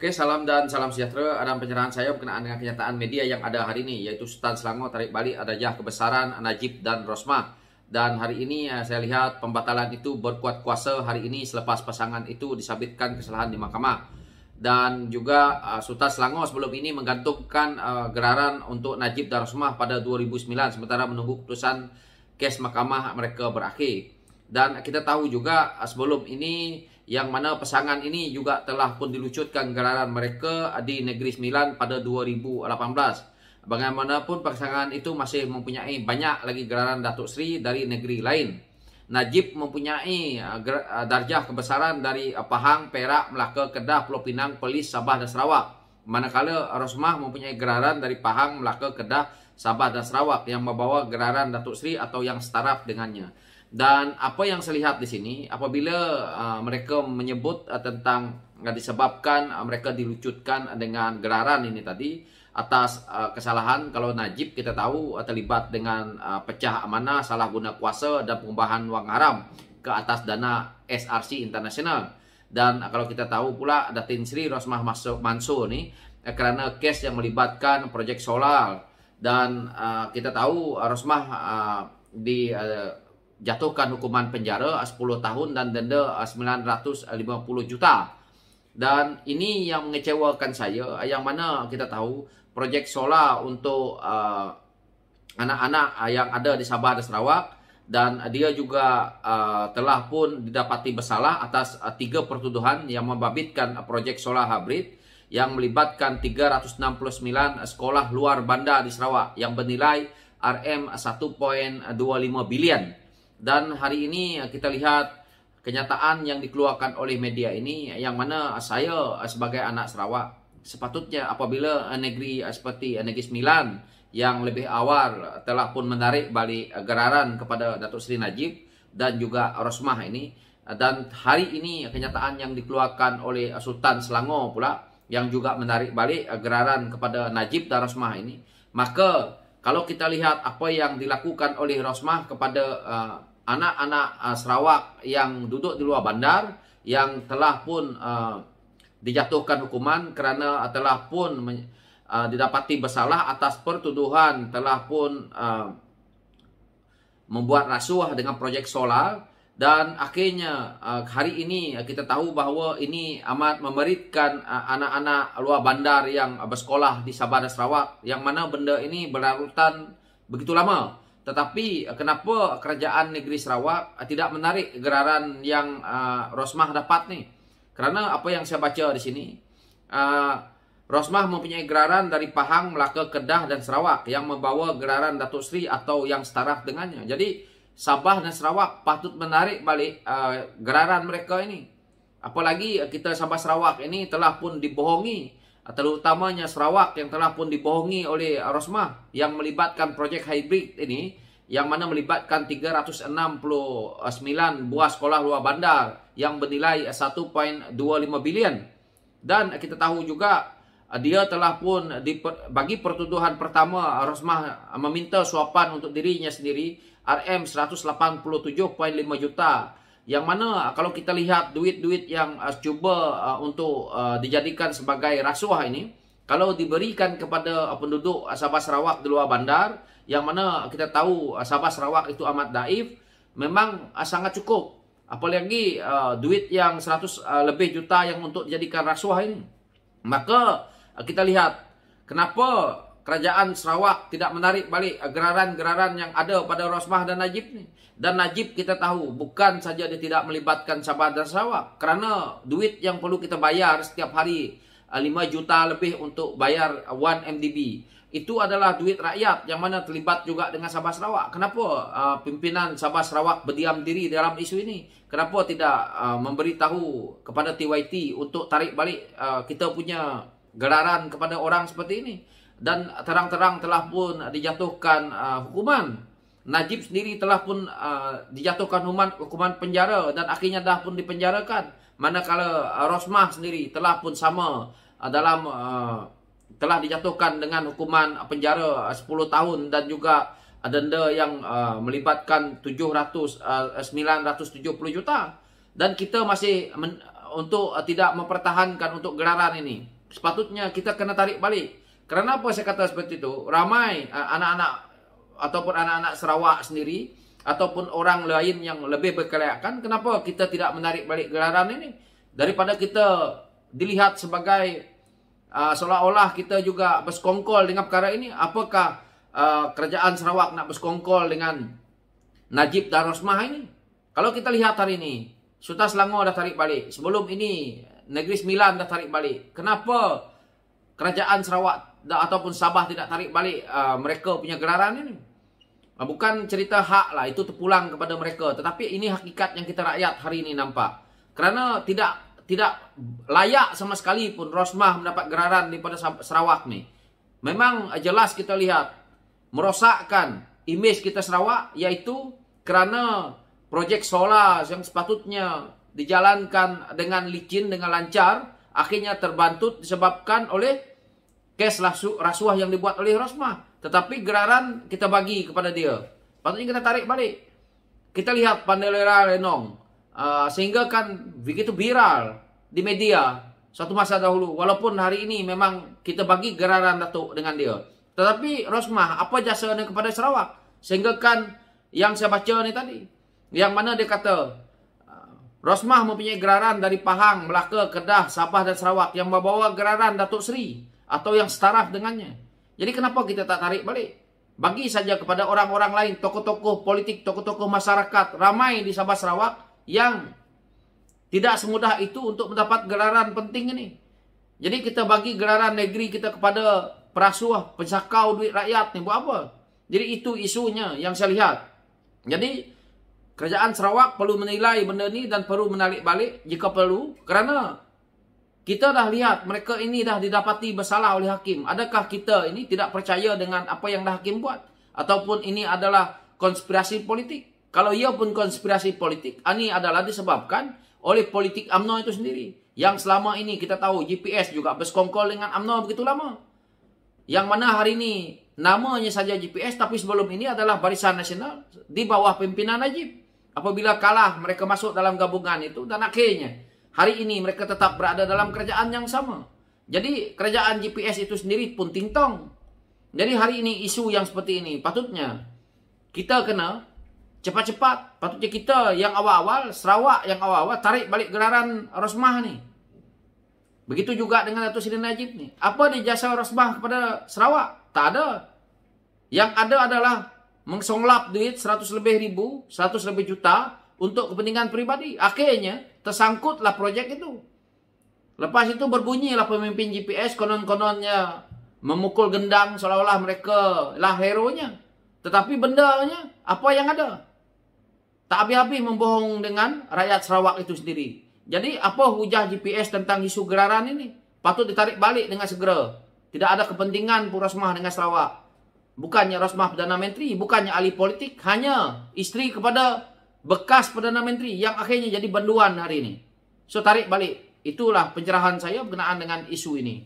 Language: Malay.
Oke, salam dan salam sejahtera. Ada pencerahan saya berkenaan dengan kenyataan media yang ada hari ini, yaitu Sultan Selangor tarik balik Darjah Kebesaran Najib dan Rosmah. Dan hari ini saya lihat pembatalan itu berkuat kuasa hari ini selepas pasangan itu disabitkan kesalahan di mahkamah. Dan juga Sultan Selangor sebelum ini menggantungkan gelaran untuk Najib dan Rosmah pada 2009 sementara menunggu keputusan kes mahkamah mereka berakhir. Dan kita tahu juga sebelum ini yang mana pasangan ini juga telah pun dilucutkan gelaran mereka di Negeri Sembilan pada 2018. Bagaimanapun pasangan itu masih mempunyai banyak lagi gelaran Datuk Seri dari negeri lain. Najib mempunyai darjah kebesaran dari Pahang, Perak, Melaka, Kedah, Pulau Pinang, Perlis, Sabah dan Sarawak. Manakala Rosmah mempunyai gelaran dari Pahang, Melaka, Kedah, Sabah dan Sarawak yang membawa gelaran Datuk Seri atau yang setaraf dengannya. Dan apa yang saya lihat di sini, apabila mereka menyebut tentang disebabkan mereka dilucutkan dengan gelaran ini tadi atas kesalahan, kalau Najib kita tahu terlibat dengan pecah amanah, salah guna kuasa dan pengubahan wang haram ke atas dana SRC International. Dan kalau kita tahu pula Datin Sri Rosmah Mansur ni kerana kes yang melibatkan projek solar. Dan kita tahu Rosmah jatuhkan hukuman penjara 10 tahun dan denda 950 juta. Dan ini yang mengecewakan saya, yang mana kita tahu projek solar untuk anak-anak yang ada di Sabah dan Sarawak, dan dia juga telah pun didapati bersalah atas 3 pertuduhan yang membabitkan projek solar hybrid yang melibatkan 369 sekolah luar bandar di Sarawak yang bernilai RM1.25 bilion. Dan hari ini kita lihat kenyataan yang dikeluarkan oleh media ini, yang mana saya sebagai anak Sarawak sepatutnya apabila negeri seperti Negeri Sembilan yang lebih awal telah pun menarik balik gelaran kepada Datuk Seri Najib dan juga Rosmah ini, dan hari ini kenyataan yang dikeluarkan oleh Sultan Selangor pula yang juga menarik balik gelaran kepada Najib dan Rosmah ini, maka kalau kita lihat apa yang dilakukan oleh Rosmah kepada anak-anak Sarawak yang duduk di luar bandar, yang telah pun dijatuhkan hukuman kerana telah pun didapati bersalah atas pertuduhan telah pun membuat rasuah dengan projek solar. Dan akhirnya hari ini kita tahu bahawa ini amat memeritkan anak-anak luar bandar yang bersekolah di Sabah dan Sarawak, yang mana benda ini berlarutan begitu lama. Tetapi kenapa kerajaan negeri Sarawak tidak menarik gelaran yang Rosmah dapat ni? Kerana apa yang saya baca di sini, Rosmah mempunyai gelaran dari Pahang, Melaka, Kedah dan Sarawak yang membawa gelaran Datuk Seri atau yang setaraf dengannya. Jadi Sabah dan Sarawak patut menarik balik gelaran mereka ini. Apalagi kita Sabah Sarawak ini telah pun dibohongi, terutamanya Sarawak yang telah pun dibohongi oleh Rosmah yang melibatkan projek hybrid ini, yang mana melibatkan 369 buah sekolah luar bandar yang bernilai 1.25 bilion. Dan kita tahu juga dia telah pun bagi pertuduhan pertama, Rosmah meminta suapan untuk dirinya sendiri RM187.5 juta, yang mana kalau kita lihat duit-duit yang cuba untuk dijadikan sebagai rasuah ini, kalau diberikan kepada penduduk Sabah Sarawak di luar bandar, yang mana kita tahu Sabah Sarawak itu amat daif, memang sangat cukup. Apalagi duit yang 100 lebih juta yang untuk dijadikan rasuah ini. Maka kita lihat kenapa kerajaan Sarawak tidak menarik balik gelaran-gelaran yang ada pada Rosmah dan Najib ni. Dan Najib kita tahu bukan saja dia tidak melibatkan Sabah dan Sarawak, kerana duit yang perlu kita bayar setiap hari 5 juta lebih untuk bayar 1 MDB. Itu adalah duit rakyat yang mana terlibat juga dengan Sabah Sarawak. Kenapa pimpinan Sabah Sarawak berdiam diri dalam isu ini? Kenapa tidak memberitahu kepada TYT untuk tarik balik kita punya gelaran kepada orang seperti ini? Dan terang-terang telah pun dijatuhkan hukuman. Najib sendiri telah pun dijatuhkan hukuman penjara dan akhirnya dah pun dipenjarakan. Manakala Rosmah sendiri telah pun sama dalam telah dijatuhkan dengan hukuman penjara 10 tahun dan juga denda yang melibatkan 970 juta. Dan kita masih untuk tidak mempertahankan untuk gelaran ini. Sepatutnya kita kena tarik balik. Karena apa saya kata seperti itu? Ramai anak-anak ataupun anak-anak Sarawak sendiri ataupun orang lain yang lebih berkelayakan, kenapa kita tidak menarik balik gelaran ini? Daripada kita dilihat sebagai seolah-olah kita juga bersekongkol dengan perkara ini. Apakah kerajaan Sarawak nak bersekongkol dengan Najib dan Rosmah ini? Kalau kita lihat hari ini, Sultan Selangor dah tarik balik. Sebelum ini, Negeri Sembilan dah tarik balik. Kenapa kerajaan Sarawak ataupun Sabah tidak tarik balik mereka punya gelaran ini? Bukan cerita hak lah, itu terpulang kepada mereka. Tetapi ini hakikat yang kita rakyat hari ini nampak. Kerana tidak layak sama sekali pun Rosmah mendapat gelaran daripada Sarawak ni. Memang jelas kita lihat merosakkan imej kita Sarawak, iaitu kerana projek solar yang sepatutnya dijalankan dengan licin, dengan lancar, akhirnya terbantut disebabkan oleh kes rasuah yang dibuat oleh Rosmah. Tetapi gelaran kita bagi kepada dia. Patutnya kita tarik balik. Kita lihat Pandelera Lenong. Sehingga kan begitu viral di media suatu masa dahulu. Walaupun hari ini memang kita bagi gelaran Datuk dengan dia. Tetapi Rosmah, apa jasanya kepada Sarawak? Sehingga kan yang saya baca ni tadi, yang mana dia kata Rosmah mempunyai gelaran dari Pahang, Melaka, Kedah, Sabah dan Sarawak yang membawa gelaran Datuk Seri atau yang setaraf dengannya. Jadi kenapa kita tak tarik balik? Bagi saja kepada orang-orang lain, tokoh-tokoh politik, tokoh-tokoh masyarakat, ramai di Sabah Sarawak yang tidak semudah itu untuk mendapat gelaran penting ini. Jadi kita bagi gelaran negeri kita kepada perasuah, pensakau duit rakyat ni buat apa? Jadi itu isunya yang saya lihat. Jadi kerajaan Sarawak perlu menilai benda ni dan perlu menarik balik jika perlu. Kerana kita dah lihat mereka ini dah didapati bersalah oleh hakim. Adakah kita ini tidak percaya dengan apa yang dah hakim buat? Ataupun ini adalah konspirasi politik? Kalau ia pun konspirasi politik, ini adalah disebabkan oleh politik UMNO itu sendiri. Yang selama ini kita tahu GPS juga bersekongkol dengan UMNO begitu lama. Yang mana hari ini namanya saja GPS, tapi sebelum ini adalah Barisan Nasional di bawah pimpinan Najib. Apabila kalah mereka masuk dalam gabungan itu, dan akhirnya hari ini mereka tetap berada dalam kerajaan yang sama. Jadi kerajaan GPS itu sendiri pun tingtong. Jadi hari ini isu yang seperti ini patutnya kita kena cepat-cepat. Patutnya kita yang awal-awal, Sarawak yang awal-awal tarik balik gelaran Rosmah ni. Begitu juga dengan Datuk Seri Najib ni. Apa dia jasa Rosmah kepada Sarawak? Tak ada. Yang ada adalah mengsonglap duit 100 lebih ribu, 100 lebih juta untuk kepentingan pribadi. Akhirnya tersangkutlah projek itu. Lepas itu berbunyilah pemimpin GPS konon-kononnya memukul gendang seolah-olah mereka lah hero-nya. Tetapi bendanya apa yang ada? Tak habis-habis membohong dengan rakyat Sarawak itu sendiri. Jadi apa hujah GPS tentang isu gelaran ini? Patut ditarik balik dengan segera. Tidak ada kepentingan pun Rosmah dengan Sarawak. Bukannya Rosmah Perdana Menteri, bukannya ahli politik, hanya isteri kepada bekas Perdana Menteri yang akhirnya jadi banduan hari ini. So tarik balik. Itulah pencerahan saya berkenaan dengan isu ini.